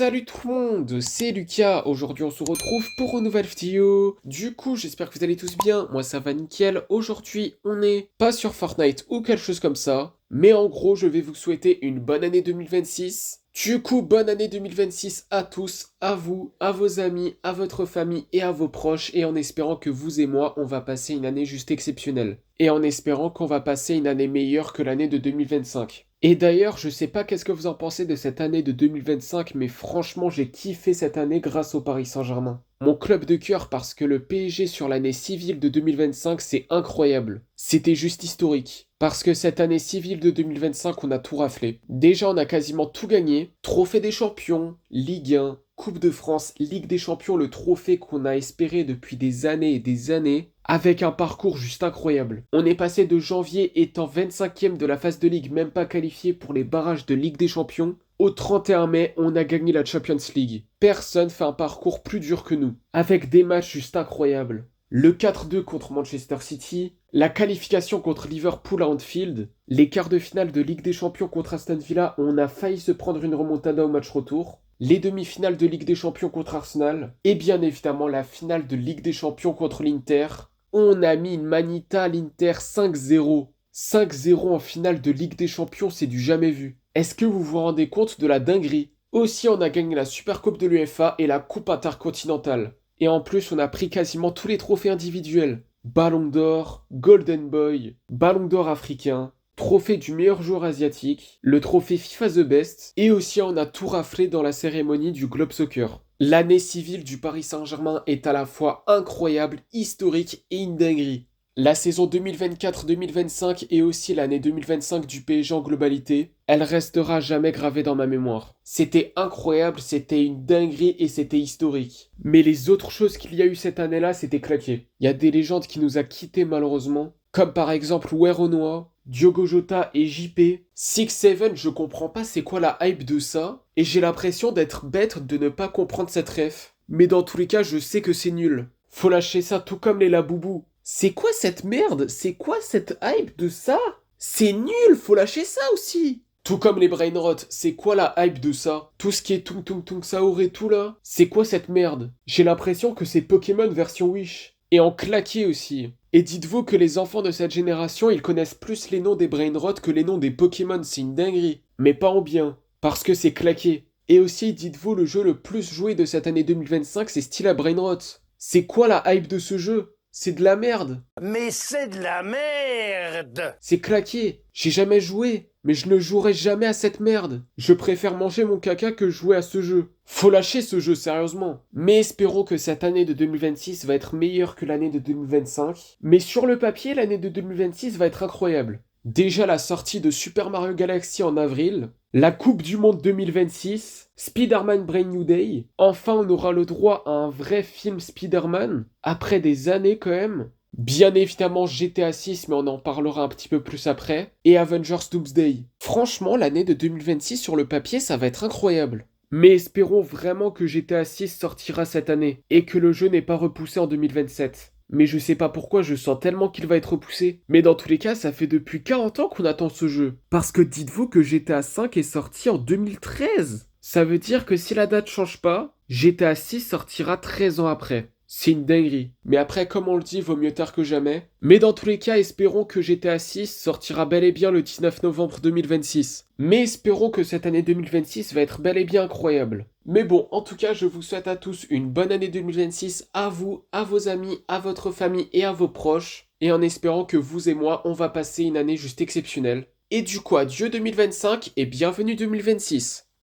Salut tout le monde, c'est Lucas. Aujourd'hui on se retrouve pour une nouvelle vidéo. Du coup j'espère que vous allez tous bien, moi ça va nickel. Aujourd'hui on n'est pas sur Fortnite ou quelque chose comme ça, mais en gros je vais vous souhaiter une bonne année 2026. Du coup bonne année 2026 à tous, à vous, à vos amis, à votre famille et à vos proches, et en espérant que vous et moi on va passer une année juste exceptionnelle. Et en espérant qu'on va passer une année meilleure que l'année de 2025. Et d'ailleurs, je sais pas qu'est-ce que vous en pensez de cette année de 2025, mais franchement, j'ai kiffé cette année grâce au Paris Saint-Germain. Mon club de cœur parce que le PSG sur l'année civile de 2025, c'est incroyable. C'était juste historique. Parce que cette année civile de 2025, on a tout raflé. Déjà, on a quasiment tout gagné. Trophée des champions, Ligue 1, Coupe de France, Ligue des champions, le trophée qu'on a espéré depuis des années et des années, avec un parcours juste incroyable. On est passé de janvier étant 25e de la phase de Ligue, même pas qualifié pour les barrages de Ligue des champions, au 31 mai, on a gagné la Champions League. Personne fait un parcours plus dur que nous, avec des matchs juste incroyables. Le 4-2 contre Manchester City, la qualification contre Liverpool à Anfield, les quarts de finale de Ligue des Champions contre Aston Villa où on a failli se prendre une remontada au match retour, les demi-finales de Ligue des Champions contre Arsenal, et bien évidemment la finale de Ligue des Champions contre l'Inter. On a mis une manita à l'Inter 5-0. 5-0 en finale de Ligue des Champions, c'est du jamais vu. Est-ce que vous vous rendez compte de la dinguerie? Aussi, on a gagné la Supercoupe de l'UEFA et la Coupe intercontinentale. Et en plus, on a pris quasiment tous les trophées individuels. Ballon d'or, Golden Boy, Ballon d'or africain, trophée du meilleur joueur asiatique, le trophée FIFA The Best, et aussi on a tout raflé dans la cérémonie du Globe Soccer. L'année civile du Paris Saint-Germain est à la fois incroyable, historique et une dinguerie. La saison 2024-2025 et aussi l'année 2025 du PSG en globalité, elle restera jamais gravée dans ma mémoire. C'était incroyable, c'était une dinguerie et c'était historique. Mais les autres choses qu'il y a eu cette année-là, c'était claqué. Il y a des légendes qui nous a quittés malheureusement, comme par exemple Weronoa, Diogo Jota et JP. 6-7, je comprends pas c'est quoi la hype de ça, et j'ai l'impression d'être bête de ne pas comprendre cette ref. Mais dans tous les cas, je sais que c'est nul. Faut lâcher ça tout comme les Laboubou. C'est quoi cette merde? C'est quoi cette hype de ça? C'est nul, faut lâcher ça aussi. Tout comme les brainrot, c'est quoi la hype de ça? Tout ce qui est Tung Tung Tung Saor et tout là, c'est quoi cette merde? J'ai l'impression que c'est Pokémon version Wish. Et en claqué aussi. Et dites-vous que les enfants de cette génération, ils connaissent plus les noms des brainrot que les noms des Pokémon, c'est une dinguerie. Mais pas en bien, parce que c'est claqué. Et aussi, dites-vous, le jeu le plus joué de cette année 2025, c'est Steel à brainrot. C'est quoi la hype de ce jeu? C'est de la merde. Mais c'est de la merde! C'est claqué. J'ai jamais joué, mais je ne jouerai jamais à cette merde. Je préfère manger mon caca que jouer à ce jeu. Faut lâcher ce jeu sérieusement. Mais espérons que cette année de 2026 va être meilleure que l'année de 2025. Mais sur le papier, l'année de 2026 va être incroyable. Déjà la sortie de Super Mario Galaxy en avril, la Coupe du Monde 2026, Spider-Man Brand New Day, enfin on aura le droit à un vrai film Spider-Man, après des années quand même. Bien évidemment GTA 6, mais on en parlera un petit peu plus après, et Avengers Doomsday. Franchement, l'année de 2026 sur le papier, ça va être incroyable. Mais espérons vraiment que GTA 6 sortira cette année, et que le jeu n'est pas repoussé en 2027. Mais je sais pas pourquoi, je sens tellement qu'il va être repoussé. Mais dans tous les cas, ça fait depuis 40 ans qu'on attend ce jeu. Parce que dites-vous que GTA 5 est sorti en 2013. Ça veut dire que si la date change pas, GTA 6 sortira 13 ans après. C'est une dinguerie. Mais après, comme on le dit, vaut mieux tard que jamais. Mais dans tous les cas, espérons que GTA 6 sortira bel et bien le 19 novembre 2026. Mais espérons que cette année 2026 va être bel et bien incroyable. Mais bon, en tout cas, je vous souhaite à tous une bonne année 2026, à vous, à vos amis, à votre famille et à vos proches. Et en espérant que vous et moi, on va passer une année juste exceptionnelle. Et du coup, adieu 2025 et bienvenue 2026.